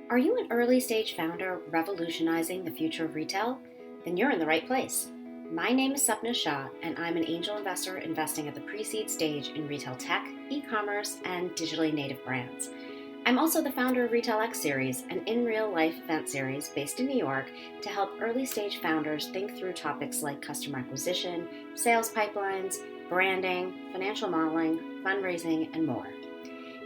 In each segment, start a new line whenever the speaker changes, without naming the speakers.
Are you an early stage founder revolutionizing the future of retail? Then you're in the right place. My name is Shah, and I'm an angel investor investing at the pre-seed stage in retail tech, e-commerce, and digitally native brands. I'm also the founder of Retail X Series, an in-real-life event series based in New York to help early-stage founders think through topics like customer acquisition, sales pipelines, branding, financial modeling, fundraising, and more.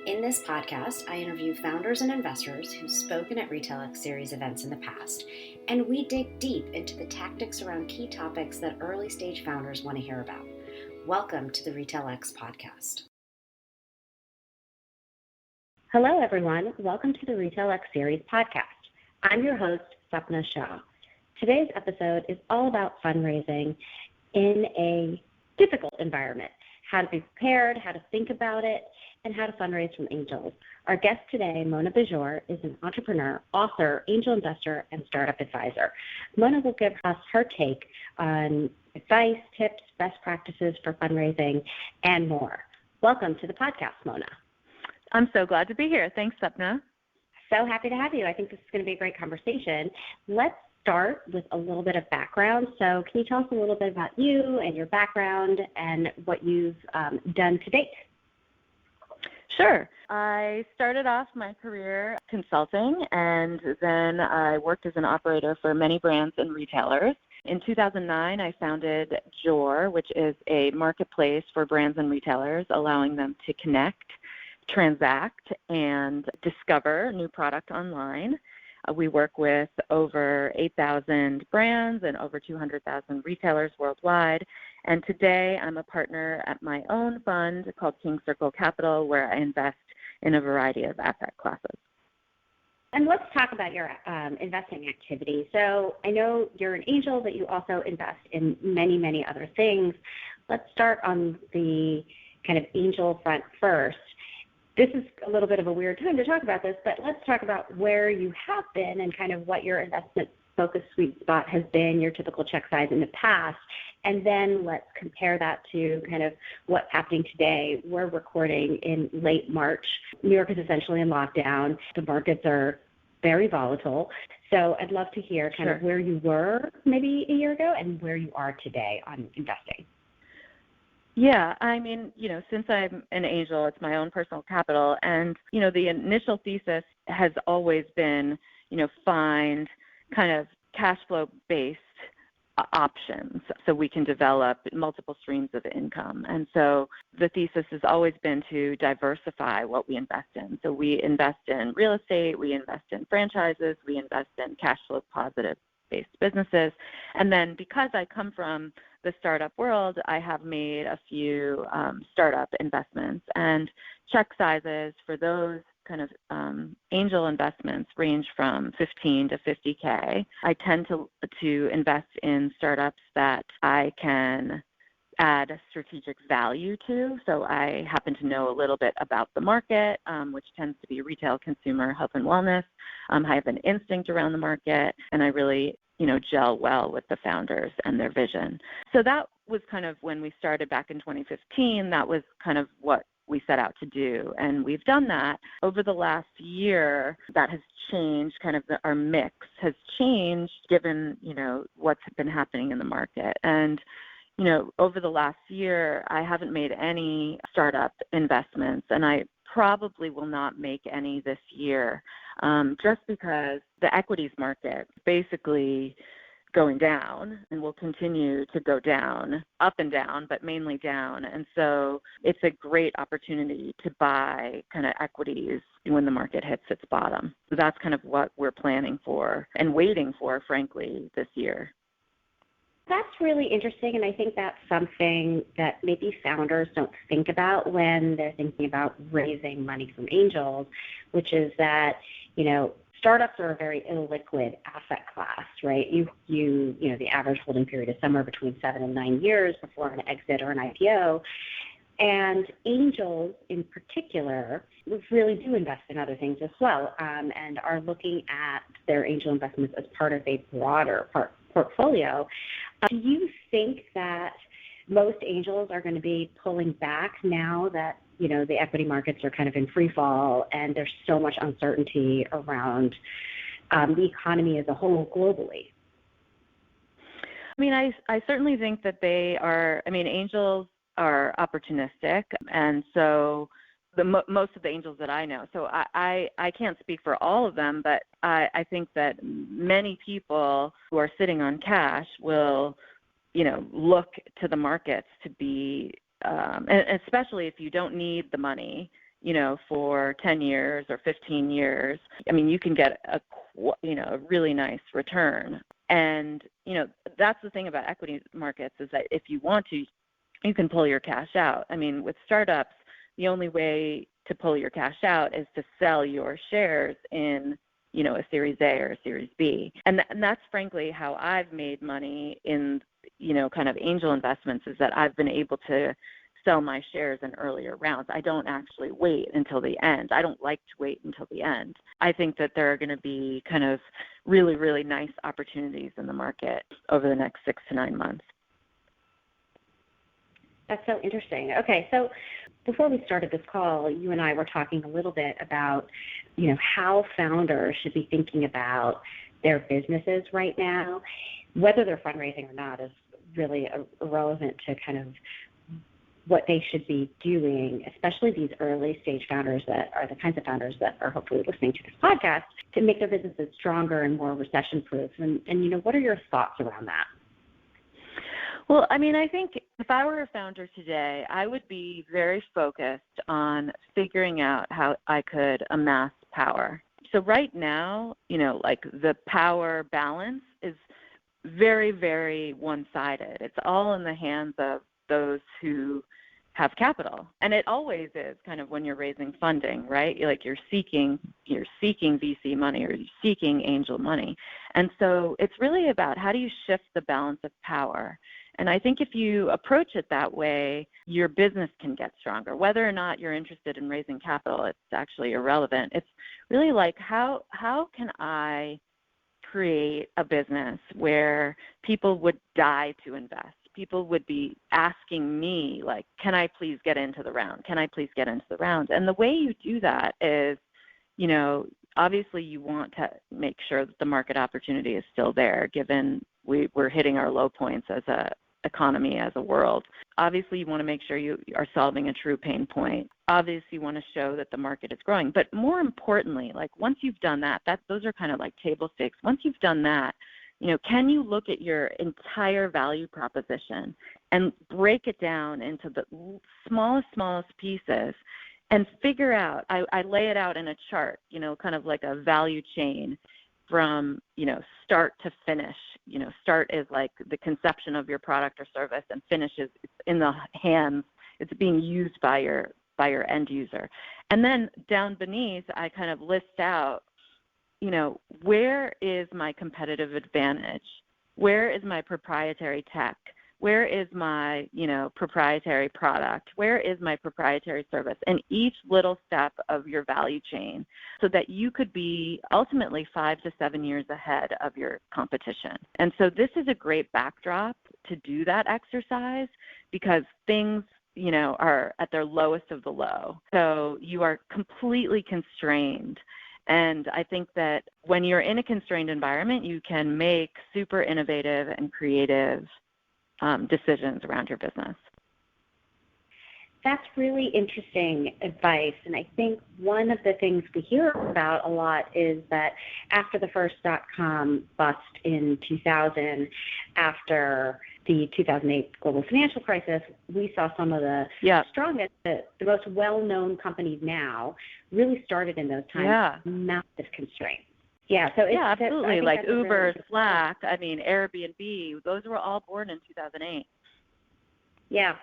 In this podcast, I interview founders and investors who've spoken at Retail X Series events in the past, and we dig deep into the tactics around key topics that early-stage founders want to hear about. Welcome to the Retail X podcast. Hello, everyone. Welcome to the Retail X Series podcast. I'm your host, Sapna Shah. Today's episode is all about fundraising in a difficult environment, how to be prepared, how to think about it, and how to fundraise from angels. Our guest today, Mona Bijoor, is an entrepreneur, author, angel investor, and startup advisor. Mona will give us her take on advice, tips, best practices for fundraising, and more. Welcome to the podcast, Mona.
I'm so glad to be here. Thanks, Sapna.
So happy to have you. I think this is going to be a great conversation. Let's start with a little bit of background. So can you tell us a little bit about you and your background and what you've done to date?
Sure. I started off my career consulting, and then I worked as an operator for many brands and retailers. In 2009, I founded Bijoor, which is a marketplace for brands and retailers, allowing them to connect, transact, and discover new product online. We work with over 8,000 brands and over 200,000 retailers worldwide. And today I'm a partner at my own fund called King Circle Capital, where I invest in a variety of asset classes.
And let's talk about your investing activity. So I know you're an angel, but you also invest in many, many other things. Let's start on the kind of angel front first. This is a little bit of a weird time to talk about this, but let's talk about where you have been and kind of what your investment focus sweet spot has been, your typical check size in the past, and then let's compare that to kind of what's happening today. We're recording in late March. New York is essentially in lockdown. The markets are very volatile. So I'd love to hear kind of where you were maybe a year ago and where you are today on investing.
Yeah, I mean, since I'm an angel, it's my own personal capital. And, the initial thesis has always been, find kind of cash flow based options so we can develop multiple streams of income. And so the thesis has always been to diversify what we invest in. So we invest in real estate, we invest in franchises, we invest in cash flow positive based businesses. And then because I come from the startup world, I have made a few startup investments, and check sizes for those kind of angel investments range from 15 to 50K. I tend to invest in startups that I can add strategic value to. So I happen to know a little bit about the market, which tends to be retail, consumer, health and wellness. I have an instinct around the market, and I really gel well with the founders and their vision. So that was kind of when we started back in 2015. That was kind of what we set out to do. And we've done that. Over the last year, that has changed, kind of our mix has changed given, what's been happening in the market. And, over the last year, I haven't made any startup investments, and I probably will not make any this year, just because the equities market basically going down and will continue to go down, up and down, but mainly down. And so it's a great opportunity to buy kind of equities when the market hits its bottom. So that's kind of what we're planning for and waiting for, frankly, this year.
That's really interesting, and I think that's something that maybe founders don't think about when they're thinking about raising money from angels, which is that, startups are a very illiquid asset class, right? The average holding period is somewhere between 7 and 9 years before an exit or an IPO. And angels in particular really do invest in other things as well, and are looking at their angel investments as part of a broader portfolio. Do you think that most angels are going to be pulling back now that the equity markets are kind of in free fall, and there's so much uncertainty around the economy as a whole globally.
I mean, I certainly think that angels are opportunistic, and so most of the angels that I know. So I can't speak for all of them, but I think that many people who are sitting on cash will, look to the markets to be, and especially if you don't need the money, for 10 years or 15 years. I mean, you can get a really nice return. And, that's the thing about equity markets is that if you want to, you can pull your cash out. I mean, with startups, the only way to pull your cash out is to sell your shares in, a Series A or a Series B. And that's frankly how I've made money in, kind of angel investments, is that I've been able to sell my shares in earlier rounds. I don't actually wait until the end. I don't like to wait until the end. I think that there are going to be kind of really, really nice opportunities in the market over the next 6 to 9 months.
That's so interesting. Okay, so before we started this call, you and I were talking a little bit about, how founders should be thinking about their businesses right now. Whether they're fundraising or not is really irrelevant to kind of what they should be doing, especially these early stage founders that are the kinds of founders that are hopefully listening to this podcast, to make their businesses stronger and more recession-proof. And what are your thoughts around that?
Well, I mean, I think if I were a founder today, I would be very focused on figuring out how I could amass power. So right now, like the power balance is very, very one-sided. It's all in the hands of those who have capital. And it always is kind of when you're raising funding, right? You're seeking VC money or you're seeking angel money. And so it's really about how do you shift the balance of power. And I think if you approach it that way, your business can get stronger. Whether or not you're interested in raising capital, it's actually irrelevant. It's really like how can I create a business where people would die to invest? People would be asking me, like, can I please get into the round? Can I please get into the round? And the way you do that is, obviously you want to make sure that the market opportunity is still there, given we're hitting our low points as a economy, as a world. Obviously, you want to make sure you are solving a true pain point. Obviously, you want to show that the market is growing. But more importantly, like once you've done that, those are kind of like table stakes. Once you've done that, can you look at your entire value proposition and break it down into the smallest pieces and figure out, I lay it out in a chart, kind of like a value chain from, start to finish. Start is like the conception of your product or service, and finish is in the hands, it's being used by your end user. And then down beneath, I kind of list out, where is my competitive advantage? Where is my proprietary tech? Where is my, proprietary product? Where is my proprietary service? And each little step of your value chain, so that you could be ultimately 5 to 7 years ahead of your competition. And so this is a great backdrop to do that exercise, because things, are at their lowest of the low. So you are completely constrained. And I think that when you're in a constrained environment, you can make super innovative and creative decisions around your business.
That's really interesting advice. And I think one of the things we hear about a lot is that after the first dot-com bust in 2000, after the 2008 global financial crisis, we saw some of the strongest, the most well-known companies now really started in those times. Massive constraints. Yeah, so it's,
absolutely. Like Uber, really Slack, Airbnb, those were all born in 2008.
Yeah.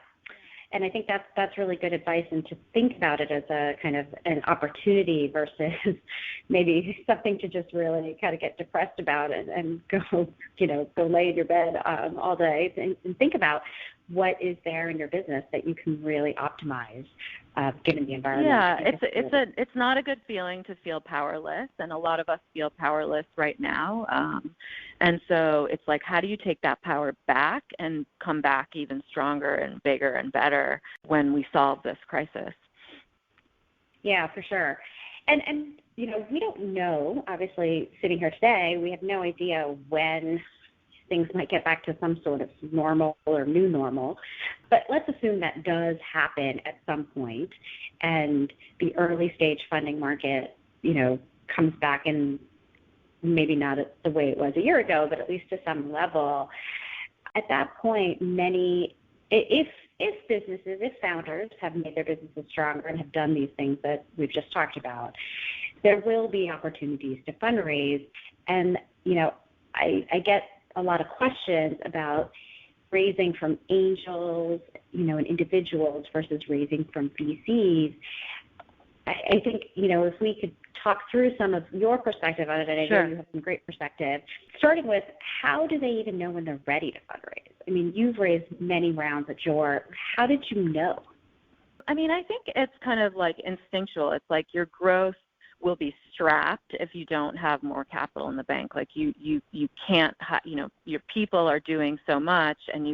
And I think that's really good advice, and to think about it as a kind of an opportunity versus maybe something to just really kind of get depressed about and go lay in your bed all day and think about what is there in your business that you can really optimize given the environment.
Yeah, it's not a good feeling to feel powerless, and a lot of us feel powerless right now. And so it's like, how do you take that power back and come back even stronger and bigger and better when we solve this crisis?
Yeah, for sure. And we don't know, obviously, sitting here today, we have no idea when things might get back to some sort of normal or new normal. But let's assume that does happen at some point and the early stage funding market, comes back, and maybe not the way it was a year ago, but at least to some level. At that point, if businesses, if founders have made their businesses stronger and have done these things that we've just talked about, there will be opportunities to fundraise. And, I get a lot of questions about raising from angels, and individuals versus raising from VCs. I think, if we could talk through some of your perspective on it, and I know you have some great perspective, starting with how do they even know when they're ready to fundraise? I mean, you've raised many rounds at Bijoor. How did you know?
I mean, I think it's kind of like instinctual. It's like your growth will be strapped if you don't have more capital in the bank. Like you can't, your people are doing so much, and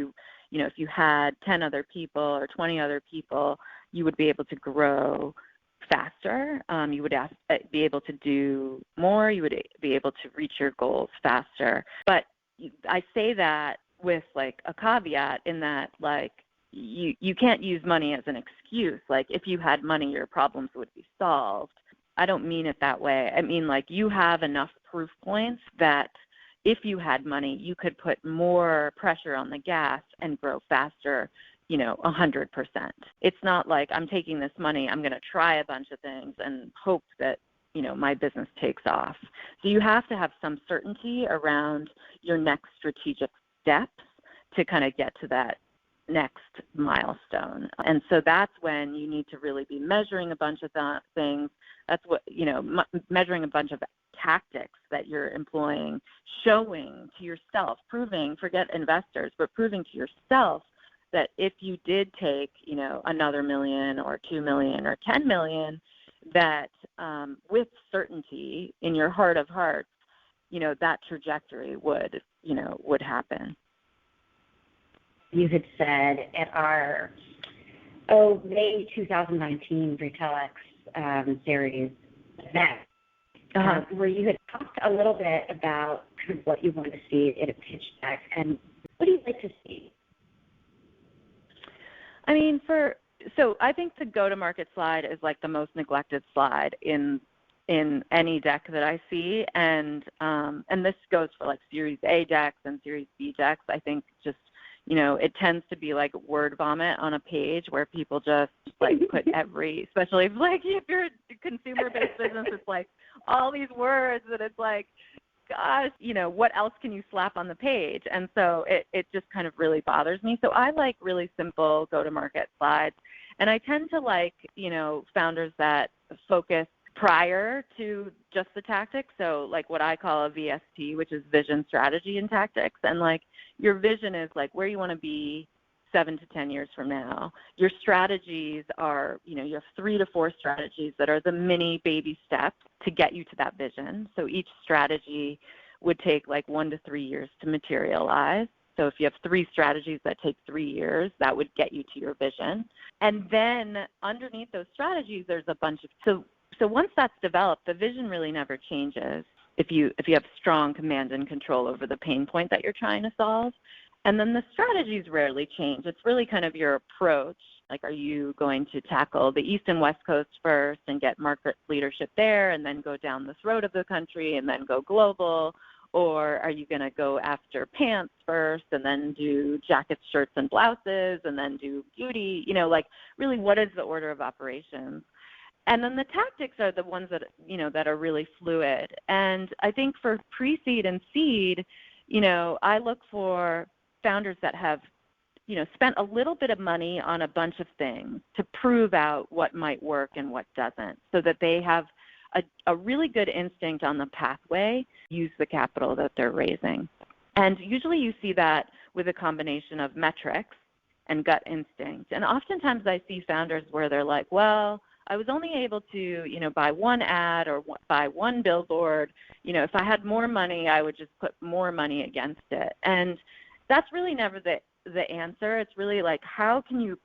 if you had 10 other people or 20 other people, you would be able to grow faster. You would be able to do more. You would be able to reach your goals faster. But I say that with like a caveat in that like you can't use money as an excuse. Like if you had money, your problems would be solved. I don't mean it that way. I mean like you have enough proof points that if you had money, you could put more pressure on the gas and grow faster, 100%. It's not like I'm taking this money, I'm going to try a bunch of things and hope that, my business takes off. So you have to have some certainty around your next strategic steps to kind of get to that next milestone. And so that's when you need to really be measuring a bunch of things. That's what, measuring a bunch of tactics that you're employing, showing to yourself, forget investors, but proving to yourself that if you did take, another $1 million or $2 million or $10 million, that with certainty in your heart of hearts, that trajectory would happen.
You had said at our May 2019 RetailX series event, where you had talked a little bit about kind of what you wanted to see in a pitch deck, and what do you like to see?
I mean, so I think the go-to-market slide is like the most neglected slide in any deck that I see, and this goes for like Series A decks and Series B decks. I think just it tends to be like word vomit on a page where people just like put especially if you're a consumer-based business, it's like all these words that it's like, gosh, what else can you slap on the page? And so it just kind of really bothers me. So I like really simple go-to-market slides. And I tend to like, founders that focus prior to just the tactics. So like what I call a VST, which is vision, strategy, and tactics. And like your vision is like where you want to be 7 to 10 years from now. Your strategies are, you have 3 to 4 strategies that are the mini baby steps to get you to that vision. So each strategy would take like 1 to 3 years to materialize. So if you have 3 strategies that take 3 years, that would get you to your vision. And then underneath those strategies, there's a bunch of, so once that's developed, the vision really never changes if you have strong command and control over the pain point that you're trying to solve. And then the strategies rarely change. It's really kind of your approach. Like, are you going to tackle the East and West Coast first and get market leadership there and then go down this road of the country and then go global? Or are you going to go after pants first and then do jackets, shirts, and blouses and then do beauty? Really, what is the order of operations? And then the tactics are the ones that, that are really fluid. And I think for pre-seed and seed, I look for founders that have, spent a little bit of money on a bunch of things to prove out what might work and what doesn't, so that they have a really good instinct on the pathway, use the capital that they're raising. And usually you see that with a combination of metrics and gut instinct. And oftentimes I see founders where they're like, well, I was only able to, buy one ad or buy one billboard. If I had more money, I would just put more money against it. And that's really never the answer. It's really like, how can you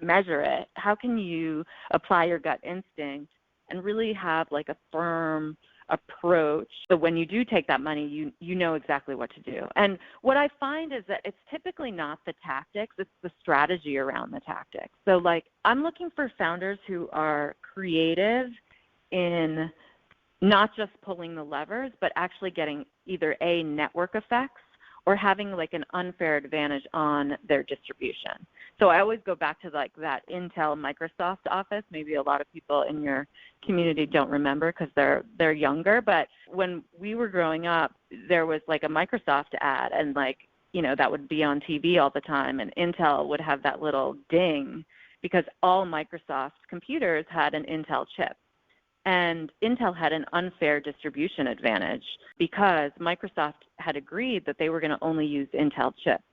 measure it? How can you apply your gut instinct and really have like a firm approach so when you do take that money, you know exactly what to do? And what I find is that it's typically not the tactics, it's the strategy around the tactics. So like I'm looking for founders who are creative in not just pulling the levers, but actually getting either A, network effects, or having like an unfair advantage on their distribution. So I always go back to like that Intel Microsoft office. Maybe a lot of people in your community don't remember because they're younger, but when we were growing up, there was like a Microsoft ad, and like, you know, that would be on TV all the time, and Intel would have that little ding because all Microsoft computers had an Intel chip. And Intel had an unfair distribution advantage because Microsoft had agreed that they were going to only use Intel chips.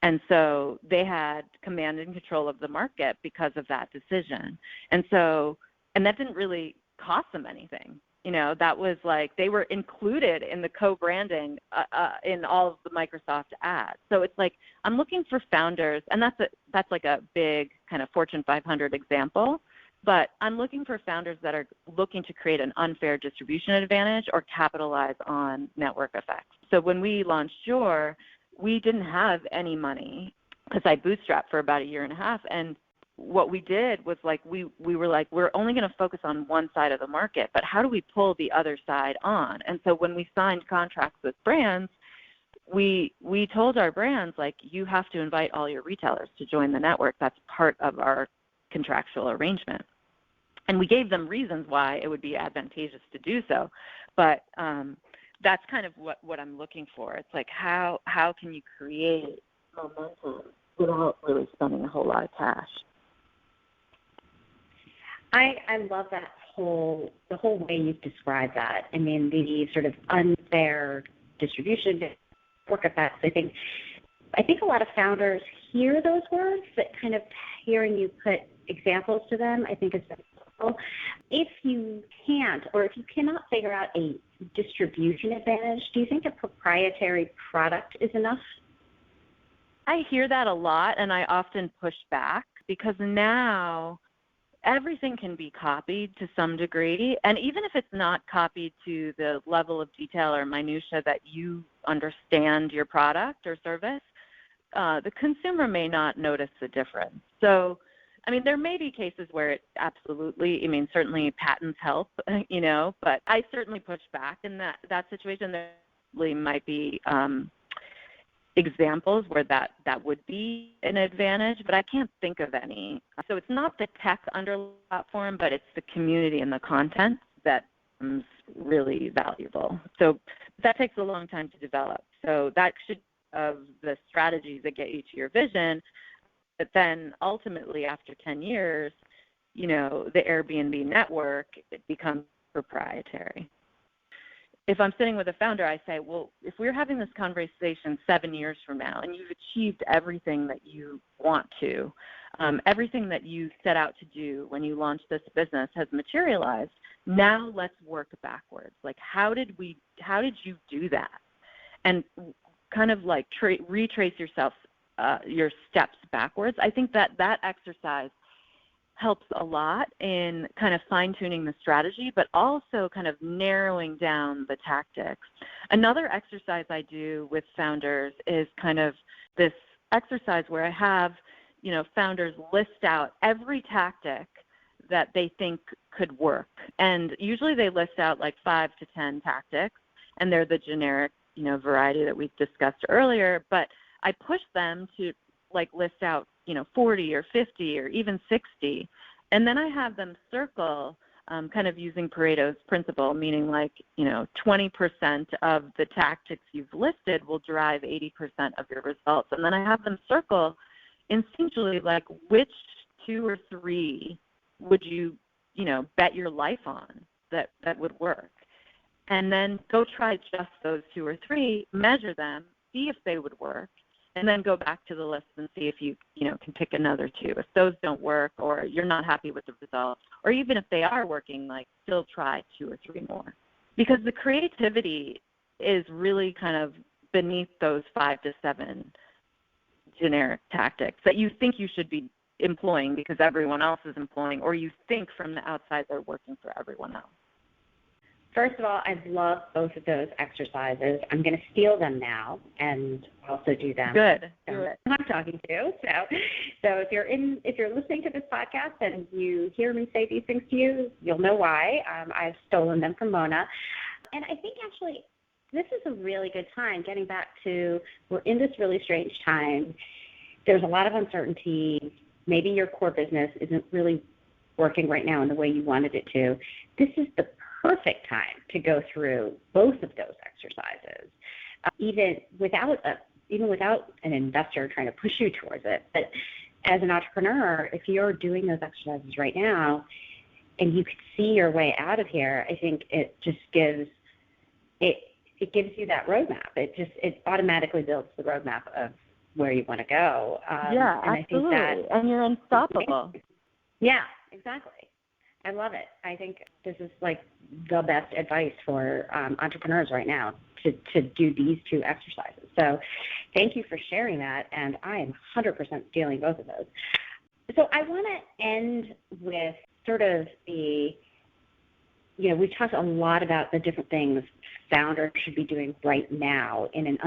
And so they had command and control of the market because of that decision. And that didn't really cost them anything. You know, that was like they were included in the co-branding in all of the Microsoft ads. So it's like I'm looking for founders, and that's like a big kind of Fortune 500 example. But I'm looking for founders that are looking to create an unfair distribution advantage or capitalize on network effects. So when we launched Bijoor, we didn't have any money because I bootstrapped for about a year and a half. And what we did was like we were like, we're only going to focus on one side of the market, but how do we pull the other side on? And so when we signed contracts with brands, we told our brands, like, you have to invite all your retailers to join the network. That's part of our contractual arrangement. And we gave them reasons why it would be advantageous to do so. But that's kind of what I'm looking for. It's like how can you create momentum without really spending a whole lot of cash?
I love the whole way you've described that. I mean, the sort of unfair distribution, work effects. I think a lot of founders hear those words, but kind of hearing you put examples to them, I think is helpful. If you can't, or if you cannot figure out a distribution advantage, do you think a proprietary product is enough?
I hear that a lot, and I often push back because now everything can be copied to some degree, and even if it's not copied to the level of detail or minutia that you understand your product or service, the consumer may not notice the difference. So, I mean, there may be cases where it absolutely, I mean, certainly patents help, you know, but I certainly push back in that situation. There really might be examples where that would be an advantage, but I can't think of any. So it's not the tech underlying platform, but it's the community and the content that is really valuable. So that takes a long time to develop. So that should be of the strategies that get you to your vision. But then ultimately after 10 years, you know, the Airbnb network, it becomes proprietary. If I'm sitting with a founder, I say, well, if we're having this conversation 7 years from now and you've achieved everything that you want to, everything that you set out to do when you launched this business has materialized, now let's work backwards. Like, how did you do that? And kind of like retrace yourself, your steps backwards. I think that exercise helps a lot in kind of fine-tuning the strategy, but also kind of narrowing down the tactics. Another exercise I do with founders is kind of this exercise where I have, you know, founders list out every tactic that they think could work. And usually they list out like 5 to 10 tactics, and they're the generic, you know, variety that we've discussed earlier, but I push them to like list out, you know, 40 or 50 or even 60. And then I have them circle kind of using Pareto's principle, meaning like, you know, 20% of the tactics you've listed will drive 80% of your results. And then I have them circle instinctually like which 2 or 3 would you, you know, bet your life on that would work. And then go try just those 2 or 3, measure them, see if they would work, and then go back to the list and see if you can pick another 2. If those don't work or you're not happy with the results, or even if they are working, like still try 2 or 3 more. Because the creativity is really kind of beneath those 5 to 7 generic tactics that you think you should be employing because everyone else is employing, or you think from the outside they're working for everyone else?
First of all, I love both of those exercises. I'm going to steal them now and also do them.
Good. Do it.
I'm talking to. So if you're listening to this podcast and you hear me say these things to you, you'll know why. I've stolen them from Mona. And I think actually this is a really good time, getting back to we're in this really strange time. There's a lot of uncertainty. Maybe your core business isn't really working right now in the way you wanted it to. This is the perfect time to go through both of those exercises, even without an investor trying to push you towards it. But as an entrepreneur, if you're doing those exercises right now and you could see your way out of here, I think it just gives you that roadmap. It automatically builds the roadmap of where you want to go.
Yeah,
and
absolutely.
I think
and you're unstoppable.
Yeah, exactly. I love it. I think this is like the best advice for entrepreneurs right now to do these two exercises. So thank you for sharing that, and I am 100% stealing both of those. So I want to end with sort of we've talked a lot about the different things founders should be doing right now in an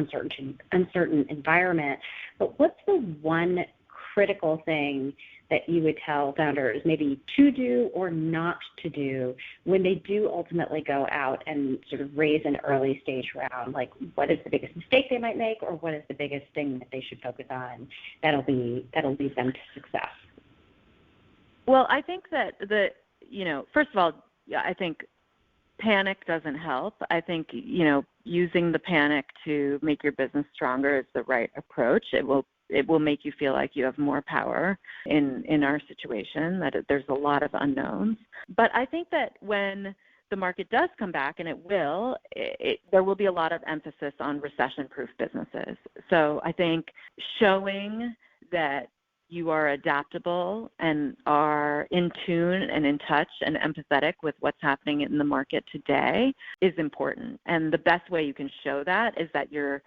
uncertain environment, but what's the one critical thing that you would tell founders maybe to do or not to do when they do ultimately go out and sort of raise an early stage round? Like, what is the biggest mistake they might make, or what is the biggest thing that they should focus on that'll lead them to success?
Well, I think that first of all, I think panic doesn't help. I think, using the panic to make your business stronger is the right approach. It will make you feel like you have more power in our situation, that there's a lot of unknowns. But I think that when the market does come back, and it will, there will be a lot of emphasis on recession-proof businesses. So I think showing that you are adaptable and are in tune and in touch and empathetic with what's happening in the market today is important. And the best way you can show that is that your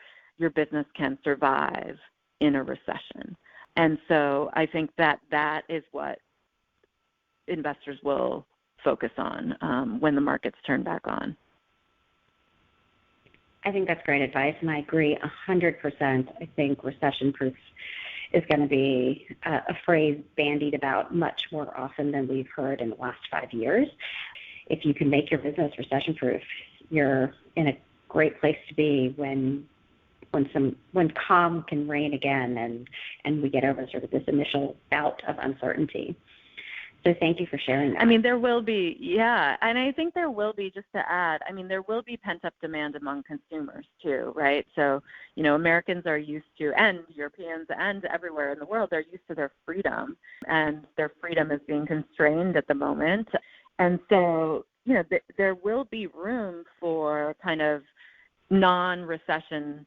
business can survive in a recession. And so I think that is what investors will focus on when the markets turn back on.
I think that's great advice, and I agree 100%. I think recession-proof is going to be a phrase bandied about much more often than we've heard in the last 5 years. If you can make your business recession-proof, you're in a great place to be when calm can reign again and we get over sort of this initial bout of uncertainty. So thank you for sharing that.
I mean, there will be, yeah. And I think there will be, just to add, there will be pent-up demand among consumers too, right? So, Americans are used to, and Europeans and everywhere in the world, they're used to their freedom, and their freedom is being constrained at the moment. And so, there will be room for kind of non-recession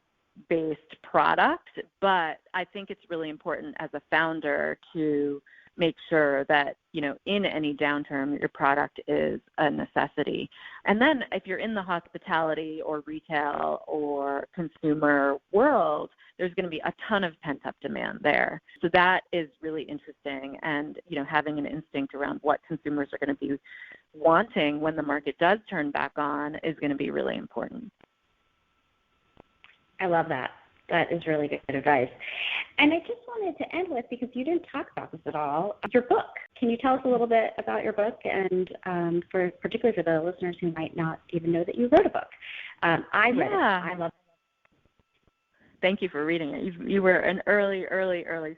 based product, but I think it's really important as a founder to make sure that, in any downturn, your product is a necessity. And then if you're in the hospitality or retail or consumer world, there's going to be a ton of pent-up demand there. So that is really interesting. And, having an instinct around what consumers are going to be wanting when the market does turn back on is going to be really important.
I love that. That is really good advice. And I just wanted to end with, because you didn't talk about this at all, your book. Can you tell us a little bit about your book, and particularly for the listeners who might not even know that you wrote a book? I read it. I love it.
Thank you for reading it. You were an early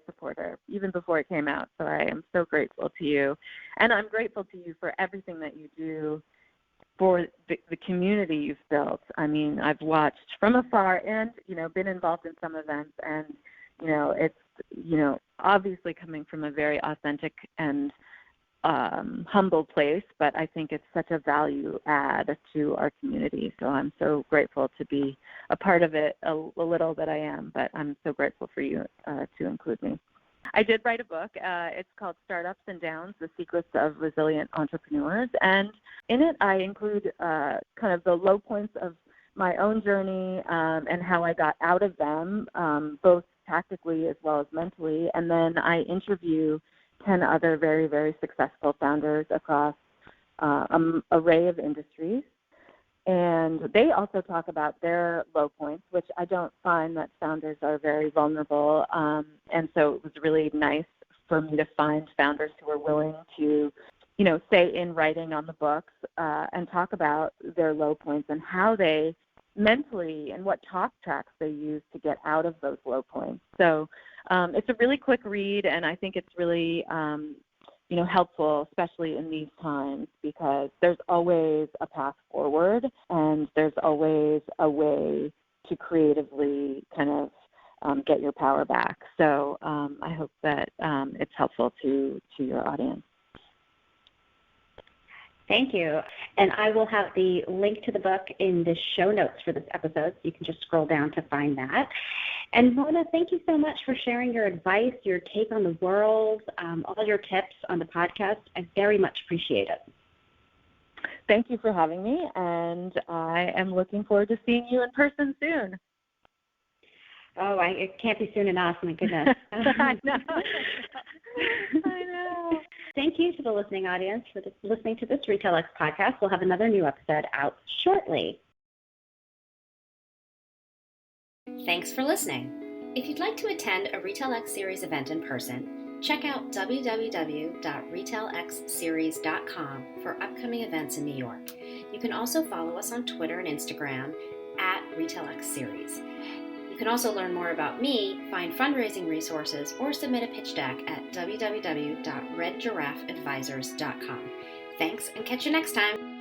supporter, even before it came out. So I am so grateful to you. And I'm grateful to you for everything that you do for the community you've built. I've watched from afar and, been involved in some events, and, it's, obviously coming from a very authentic and humble place, but I think it's such a value add to our community. So I'm so grateful to be a part of it, a little that I am, but I'm so grateful for you to include me. I did write a book. It's called Startups and Downs, The Secrets of Resilient Entrepreneurs. And in it, I include kind of the low points of my own journey and how I got out of them, both tactically as well as mentally. And then I interview 10 other very, very successful founders across an array of industries. And they also talk about their low points, which I don't find that founders are very vulnerable. And so it was really nice for me to find founders who are willing to, say in writing on the books and talk about their low points and how they mentally and what talk tracks they use to get out of those low points. So it's a really quick read, and I think it's really helpful, especially in these times, because there's always a path forward and there's always a way to creatively kind of get your power back. So I hope that it's helpful to your audience.
Thank you. And I will have the link to the book in the show notes for this episode, so you can just scroll down to find that. And Mona, thank you so much for sharing your advice, your take on the world, all your tips on the podcast. I very much appreciate it.
Thank you for having me, and I am looking forward to seeing you in person soon.
Oh, it can't be soon enough, my goodness.
I know. I know.
Thank you to the listening audience for listening to this Retail X podcast. We'll have another new episode out shortly. Thanks for listening. If you'd like to attend a Retail X Series event in person, check out www.retailxseries.com for upcoming events in New York. You can also follow us on Twitter and Instagram at Retail X Series. You can also learn more about me, find fundraising resources, or submit a pitch deck at www.redgiraffeadvisors.com. Thanks, and catch you next time.